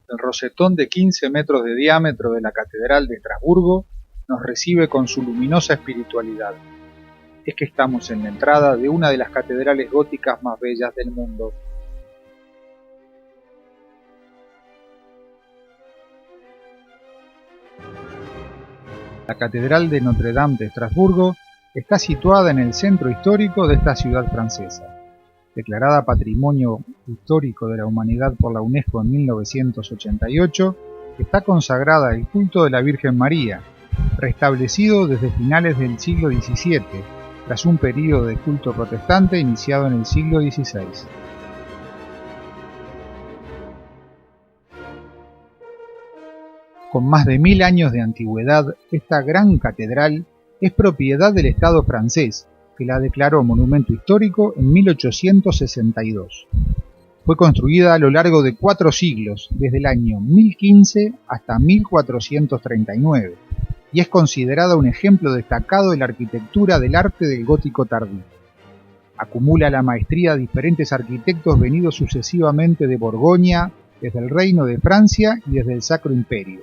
El rosetón de 15 metros de diámetro de la Catedral de Estrasburgo nos recibe con su luminosa espiritualidad. Es que estamos en la entrada de una de las catedrales góticas más bellas del mundo. La Catedral de Notre-Dame de Estrasburgo está situada en el centro histórico de esta ciudad francesa. Declarada Patrimonio Histórico de la Humanidad por la UNESCO en 1988, está consagrada al culto de la Virgen María, restablecido desde finales del siglo XVII, tras un período de culto protestante iniciado en el siglo XVI. Con más de 1000 años de antigüedad, esta gran catedral es propiedad del Estado francés, que la declaró monumento histórico en 1862. Fue construida a lo largo de 4 siglos, desde el año 1015 hasta 1439, y es considerada un ejemplo destacado de la arquitectura del arte del gótico tardío. Acumula la maestría de diferentes arquitectos venidos sucesivamente de Borgoña, desde el Reino de Francia y desde el Sacro Imperio.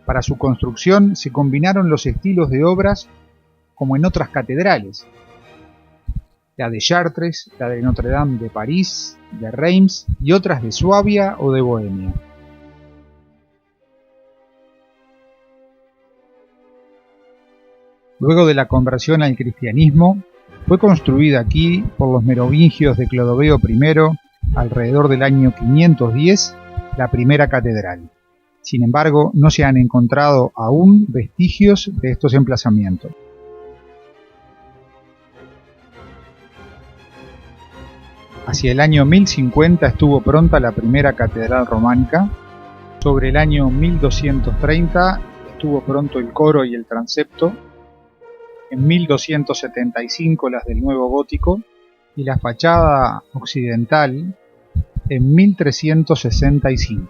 Para su construcción se combinaron los estilos de obras como en otras catedrales, la de Chartres, la de Notre-Dame de París, de Reims y otras de Suabia o de Bohemia. Luego de la conversión al cristianismo, fue construida aquí por los merovingios de Clodoveo I alrededor del año 510 la primera catedral. Sin embargo, no se han encontrado aún vestigios de estos emplazamientos. Hacia el año 1050 estuvo pronta la primera catedral románica. Sobre el año 1230 estuvo pronto el coro y el transepto. En 1275 las del nuevo gótico y la fachada occidental en 1365.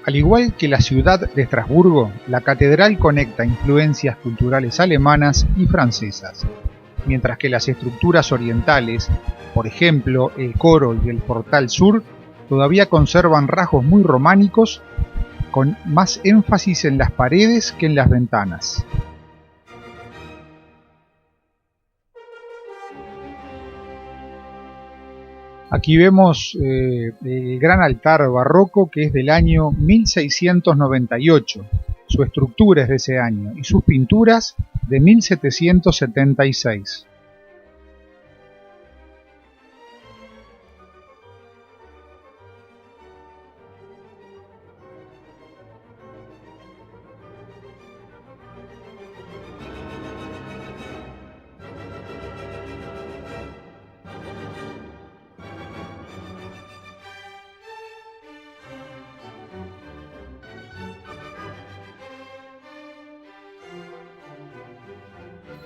Al igual que la ciudad de Estrasburgo, la catedral conecta influencias culturales alemanas y francesas, mientras que las estructuras orientales, por ejemplo el coro y el portal sur, todavía conservan rasgos muy románicos, con más énfasis en las paredes que en las ventanas. Aquí vemos el gran altar barroco, que es del año 1698. Su estructura es de ese año y sus pinturas de 1776.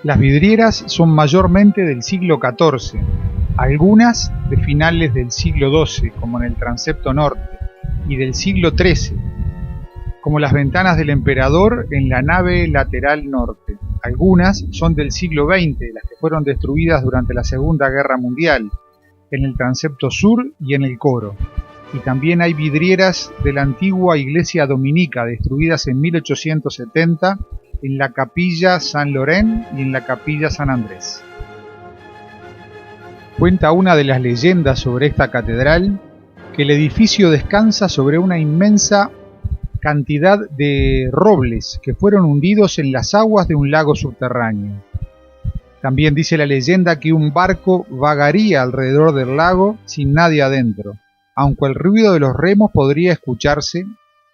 Las vidrieras son mayormente del siglo XIV, algunas de finales del siglo XII, como en el transepto norte, y del siglo XIII, como las ventanas del emperador en la nave lateral norte. Algunas son del siglo XX, las que fueron destruidas durante la Segunda Guerra Mundial, en el transepto sur y en el coro. Y también hay vidrieras de la antigua iglesia dominica, destruidas en 1870, en la capilla San Laurent y en la capilla San Andrés. Cuenta una de las leyendas sobre esta catedral que el edificio descansa sobre una inmensa cantidad de robles que fueron hundidos en las aguas de un lago subterráneo. También dice la leyenda que un barco vagaría alrededor del lago sin nadie adentro, aunque el ruido de los remos podría escucharse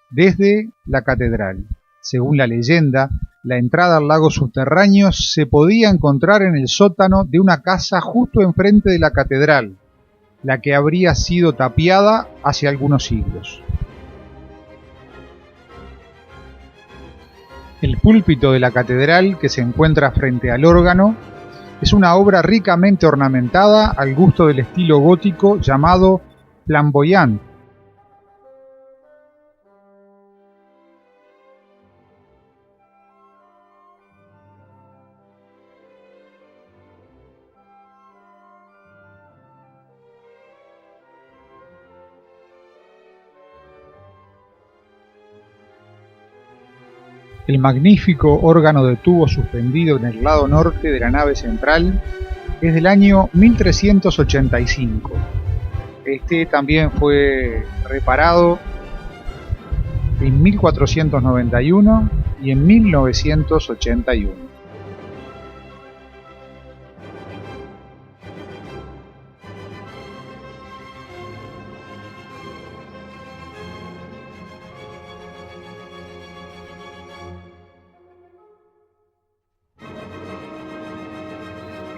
desde la catedral. Según la leyenda, la entrada al lago subterráneo se podía encontrar en el sótano de una casa justo enfrente de la catedral, la que habría sido tapiada hace algunos siglos. El púlpito de la catedral, que se encuentra frente al órgano, es una obra ricamente ornamentada al gusto del estilo gótico llamado flamboyant. El magnífico órgano de tubo suspendido en el lado norte de la nave central es del año 1385. Este también fue reparado en 1491 y en 1981.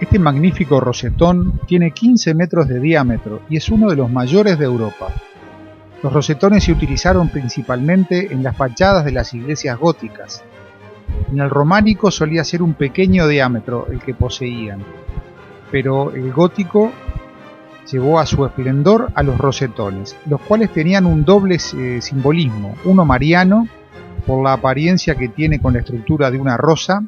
Este magnífico rosetón tiene 15 metros de diámetro y es uno de los mayores de Europa. Los rosetones se utilizaron principalmente en las fachadas de las iglesias góticas. En el románico solía ser un pequeño diámetro el que poseían, pero el gótico llevó a su esplendor a los rosetones, los cuales tenían un doble simbolismo, uno mariano, por la apariencia que tiene con la estructura de una rosa,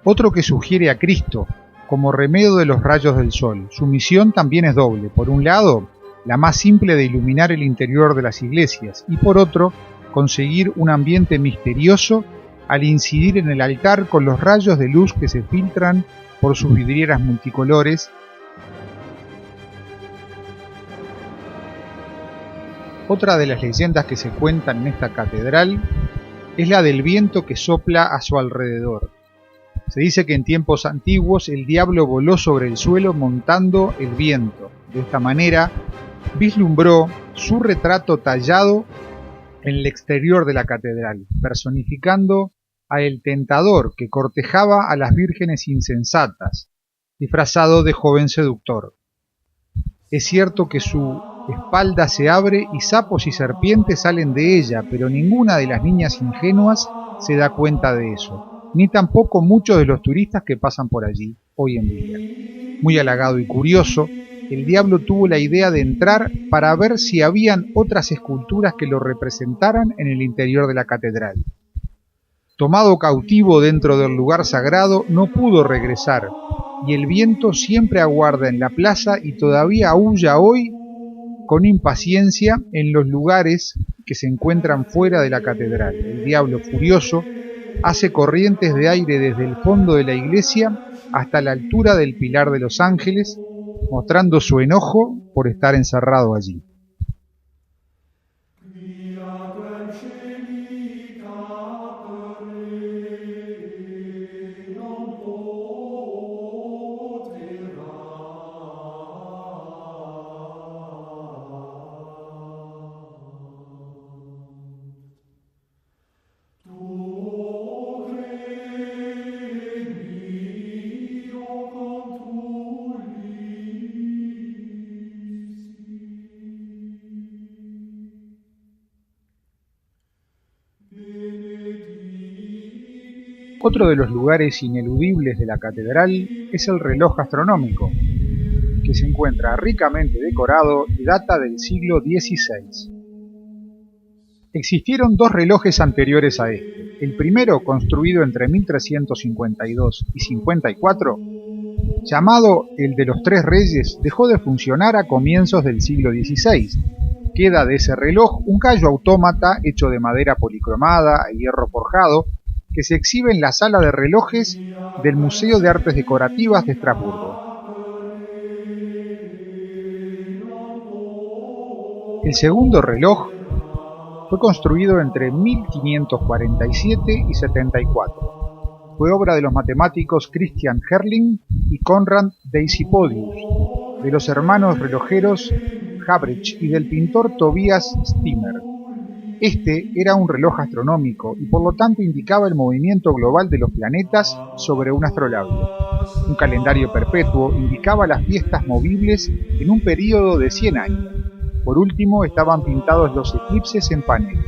otro que sugiere a Cristo, como remedio de los rayos del sol. Su misión también es doble, por un lado, la más simple de iluminar el interior de las iglesias, y por otro, conseguir un ambiente misterioso al incidir en el altar con los rayos de luz que se filtran por sus vidrieras multicolores. Otra de las leyendas que se cuentan en esta catedral es la del viento que sopla a su alrededor. Se dice que en tiempos antiguos el diablo voló sobre el suelo montando el viento. De esta manera, vislumbró su retrato tallado en el exterior de la catedral, personificando a el tentador que cortejaba a las vírgenes insensatas, disfrazado de joven seductor. Es cierto que su espalda se abre y sapos y serpientes salen de ella, pero ninguna de las niñas ingenuas se da cuenta de eso, ni tampoco muchos de los turistas que pasan por allí hoy en día. Muy halagado y curioso, el diablo tuvo la idea de entrar para ver si habían otras esculturas que lo representaran en el interior de la catedral. Tomado cautivo dentro del lugar sagrado, no pudo regresar, y el viento siempre aguarda en la plaza y todavía aúlla hoy con impaciencia en los lugares que se encuentran fuera de la catedral. El diablo furioso hace corrientes de aire desde el fondo de la iglesia hasta la altura del Pilar de los Ángeles, mostrando su enojo por estar encerrado allí. Otro de los lugares ineludibles de la catedral es el reloj astronómico, que se encuentra ricamente decorado y data del siglo XVI. Existieron dos relojes anteriores a este. El primero, construido entre 1352 y 54, llamado el de los Tres Reyes, dejó de funcionar a comienzos del siglo XVI. Queda de ese reloj un callo autómata hecho de madera policromada e hierro forjado, que se exhibe en la sala de relojes del Museo de Artes Decorativas de Estrasburgo. El segundo reloj fue construido entre 1547 y 74. Fue obra de los matemáticos Christian Herrling y Konrad Daisy-Podius, de los hermanos relojeros Habrecht y del pintor Tobias Stimmer. Este era un reloj astronómico y por lo tanto indicaba el movimiento global de los planetas sobre un astrolabio. Un calendario perpetuo indicaba las fiestas movibles en un período de 100 años. Por último, estaban pintados los eclipses en paneles.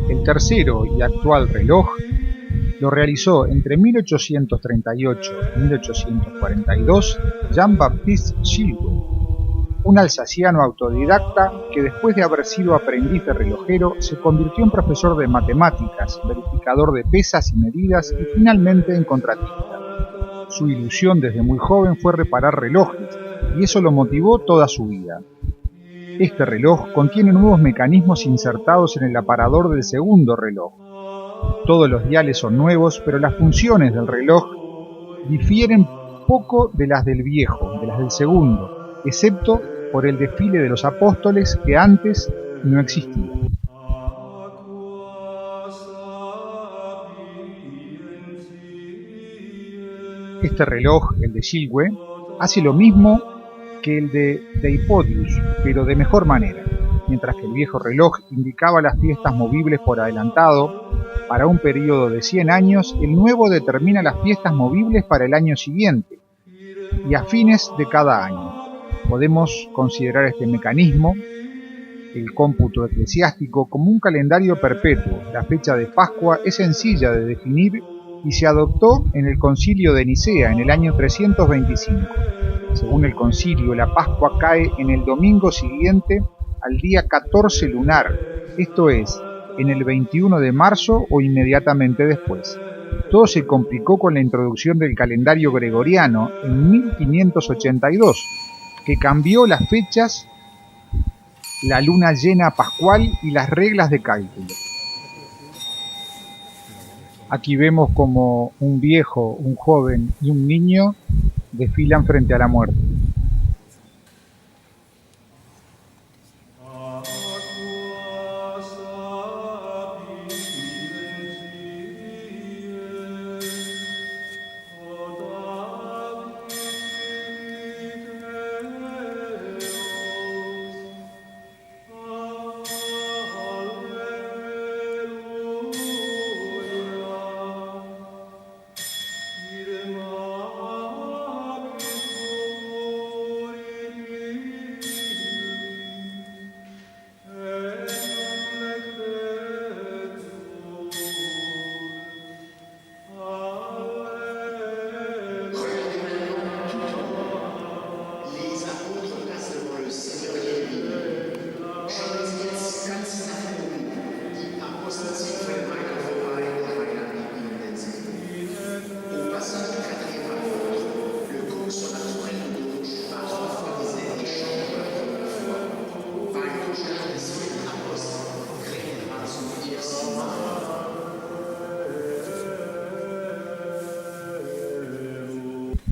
El tercero y actual reloj lo realizó entre 1838 y 1842 Jean-Baptiste Childe. un alsaciano autodidacta que después de haber sido aprendiz de relojero se convirtió en profesor de matemáticas, verificador de pesas y medidas y finalmente en contratista. Su ilusión desde muy joven fue reparar relojes y eso lo motivó toda su vida. Este reloj contiene nuevos mecanismos insertados en el aparador del segundo reloj. Todos los diales son nuevos, pero las funciones del reloj difieren poco de las del viejo, de las del segundo, excepto por el desfile de los apóstoles que antes no existía. Este reloj, el de Gilwe, hace lo mismo que el de Deipodius, pero de mejor manera. Mientras que el viejo reloj indicaba las fiestas movibles por adelantado para un periodo de 100 años, el nuevo determina las fiestas movibles para el año siguiente y a fines de cada año. Podemos considerar este mecanismo, el cómputo eclesiástico, como un calendario perpetuo. La fecha de Pascua es sencilla de definir y se adoptó en el Concilio de Nicea en el año 325. Según el concilio, la Pascua cae en el domingo siguiente al día 14 lunar, esto es, en el 21 de marzo o inmediatamente después. Todo se complicó con la introducción del calendario gregoriano en 1582, que cambió las fechas, la luna llena pascual y las reglas de cálculo. Aquí vemos como un viejo, un joven y un niño desfilan frente a la muerte.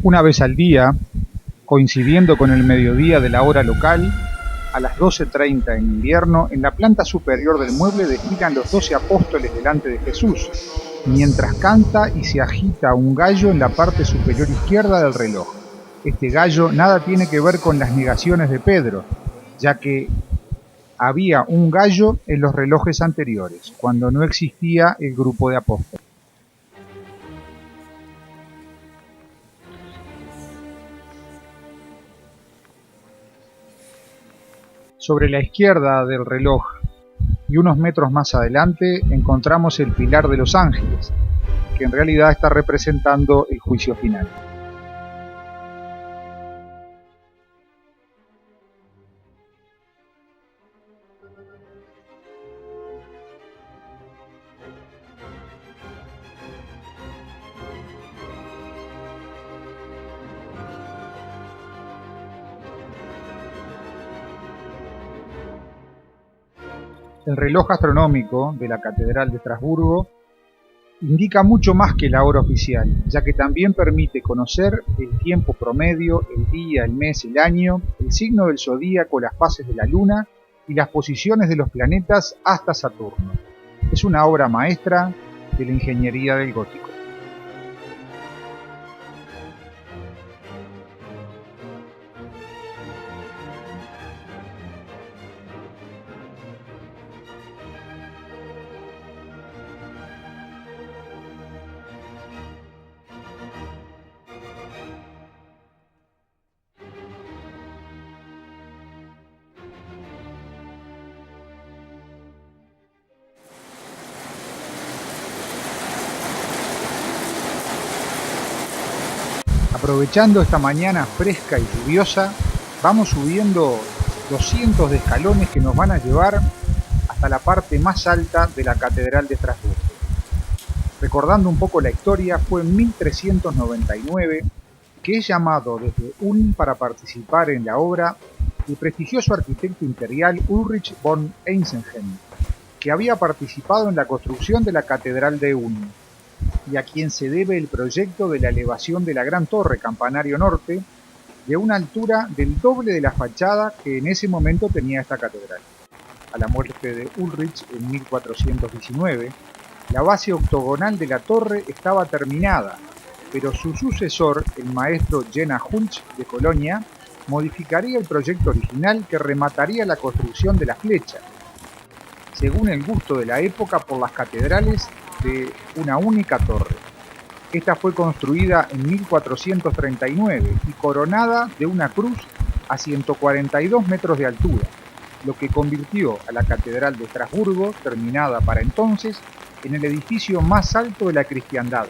Una vez al día, coincidiendo con el mediodía de la hora local, a las 12:30 en invierno, en la planta superior del mueble desfilan los 12 apóstoles delante de Jesús, mientras canta y se agita un gallo en la parte superior izquierda del reloj. Este gallo nada tiene que ver con las negaciones de Pedro, ya que había un gallo en los relojes anteriores, cuando no existía el grupo de apóstoles. Sobre la izquierda del reloj y unos metros más adelante encontramos el pilar de los ángeles, que en realidad está representando el juicio final. El reloj astronómico de la Catedral de Estrasburgo indica mucho más que la hora oficial, ya que también permite conocer el tiempo promedio, el día, el mes, el año, el signo del zodíaco, las fases de la luna y las posiciones de los planetas hasta Saturno. Es una obra maestra de la ingeniería del gótico. Aprovechando esta mañana fresca y lluviosa, Vamos subiendo los cientos de escalones que nos van a llevar hasta la parte más alta de la Catedral de Estrasburgo. Recordando un poco la historia, fue en 1399 que es llamado desde Ulm para participar en la obra el prestigioso arquitecto imperial Ulrich von Eisenheim, que había participado en la construcción de la Catedral de Ulm, y a quien se debe el proyecto de la elevación de la gran torre campanario norte de una altura del doble de la fachada que en ese momento tenía esta catedral. A la muerte de Ulrich en 1419, la base octogonal de la torre estaba terminada, pero su sucesor, el maestro Jena Hulch de Colonia, modificaría el proyecto original que remataría la construcción de la flecha, según el gusto de la época por las catedrales de una única torre. Esta fue construida en 1439 y coronada de una cruz a 142 metros de altura, lo que convirtió a la Catedral de Estrasburgo, terminada para entonces, en el edificio más alto de la cristiandad.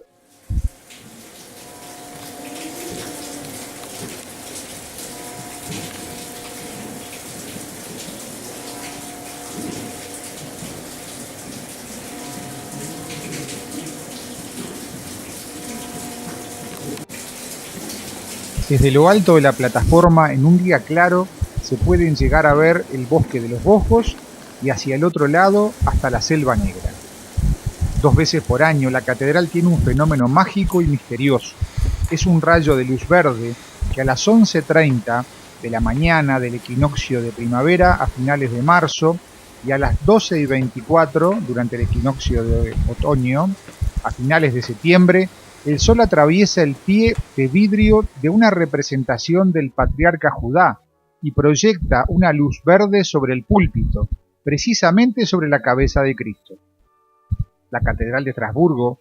Desde lo alto de la plataforma, en un día claro, se pueden llegar a ver el bosque de los Vosgos y hacia el otro lado hasta la Selva Negra. 2 veces por año la catedral tiene un fenómeno mágico y misterioso. Es un rayo de luz verde que a las 11:30 de la mañana del equinoccio de primavera a finales de marzo y a las 12:24 durante el equinoccio de otoño a finales de septiembre, el sol atraviesa el pie de vidrio de una representación del patriarca Judá y proyecta una luz verde sobre el púlpito, precisamente sobre la cabeza de Cristo. La Catedral de Estrasburgo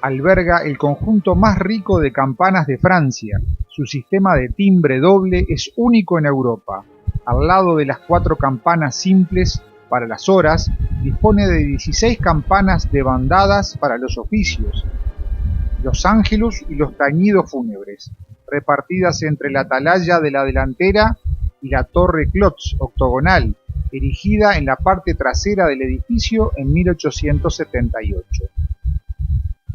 alberga el conjunto más rico de campanas de Francia. Su sistema de timbre doble es único en Europa. Al lado de las 4 campanas simples para las horas, dispone de 16 campanas debandadas para los oficios, los ángelus y los tañidos fúnebres, repartidas entre la atalaya de la delantera y la torre Klotz octogonal, erigida en la parte trasera del edificio en 1878.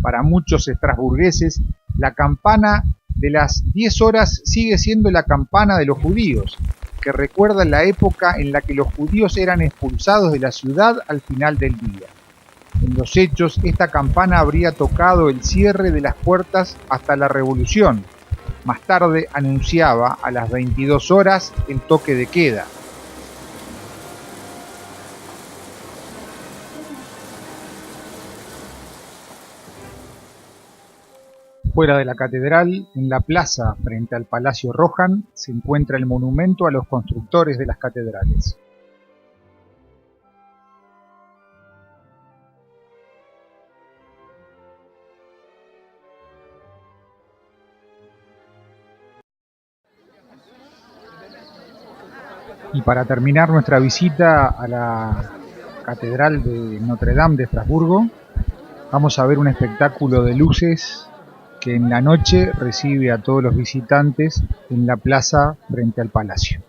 Para muchos estrasburgueses, la campana de las 10 horas sigue siendo la campana de los judíos, que recuerda la época en la que los judíos eran expulsados de la ciudad al final del día. En los hechos, esta campana habría tocado el cierre de las puertas hasta la Revolución. Más tarde anunciaba a las 22 horas el toque de queda. Fuera de la catedral, en la plaza frente al Palacio Rohan, se encuentra el monumento a los constructores de las catedrales. Y para terminar nuestra visita a la Catedral de Notre Dame de Estrasburgo, vamos a ver un espectáculo de luces que en la noche recibe a todos los visitantes en la plaza frente al palacio.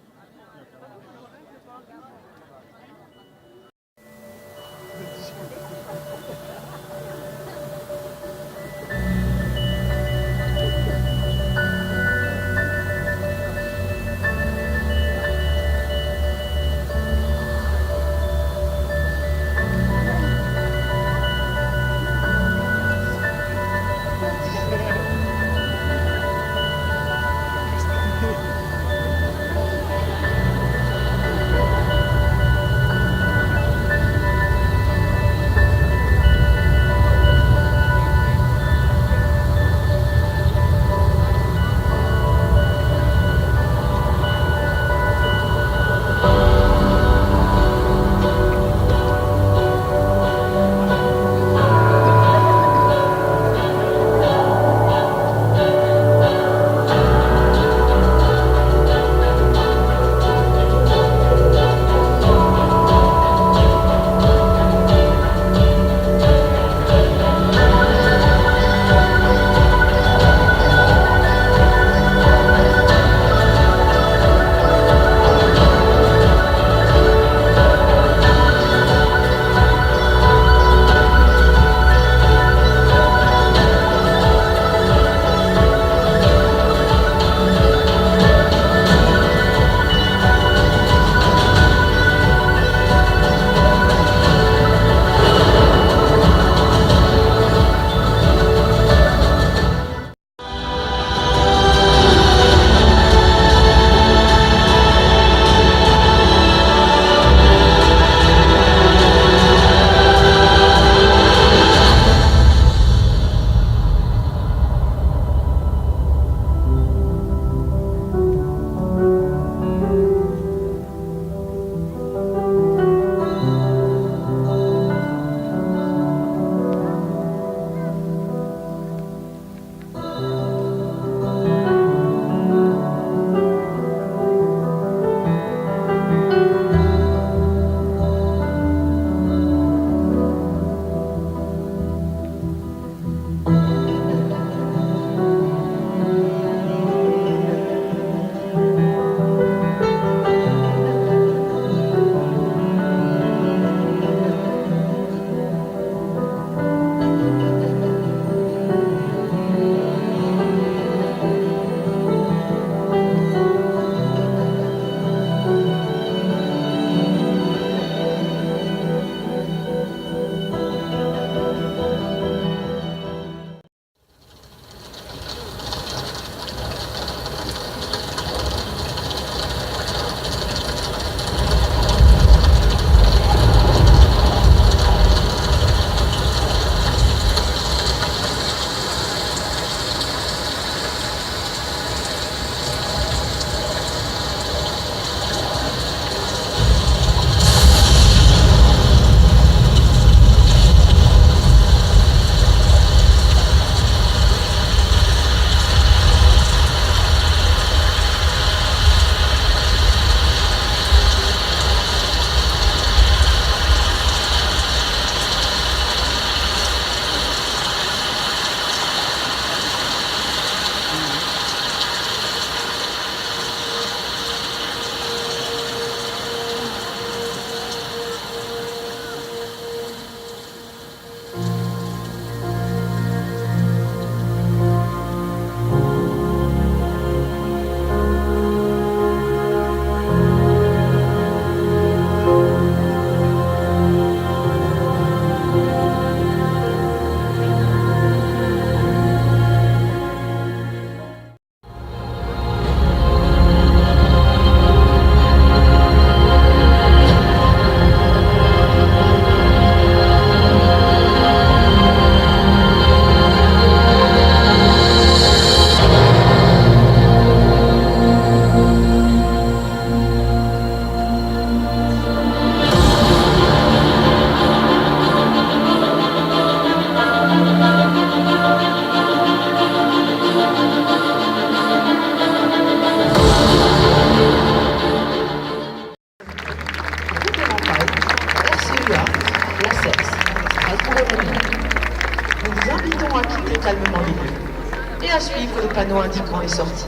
suivi que le panneau indiquant est sorti.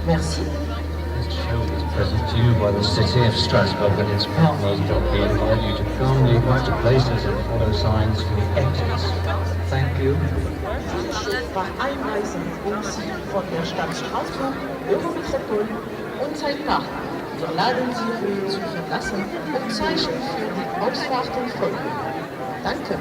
Merci. This show is present to you by the city of Strasbourg and its partners. We invite you to calmly go to places and follow signs for the exits. Thank you. Diese Show war Einreise und Ziel von der Stadt Straßburg, Eurometropol und Zeitpark. Wir laden Sie Höhe zu verlassen und Zeichen für die Ausfahrten folgen. Danke.